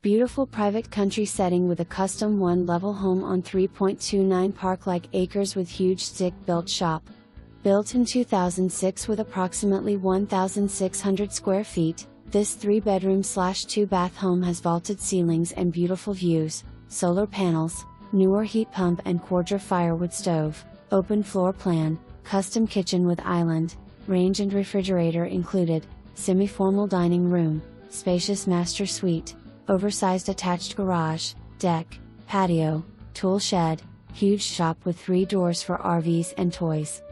Beautiful private country setting with a custom one-level home on 3.29 park-like acres with huge stick-built shop. Built in 2006 with approximately 1,600 square feet, this 3-bedroom/2-bath home has vaulted ceilings and beautiful views, solar panels, newer heat pump and Quardra Fire wood stove, open floor plan, custom kitchen with island, range and refrigerator included, semi-formal dining room, spacious master suite, oversized attached garage, deck, patio, tool shed, huge shop with 3 doors for RVs and toys.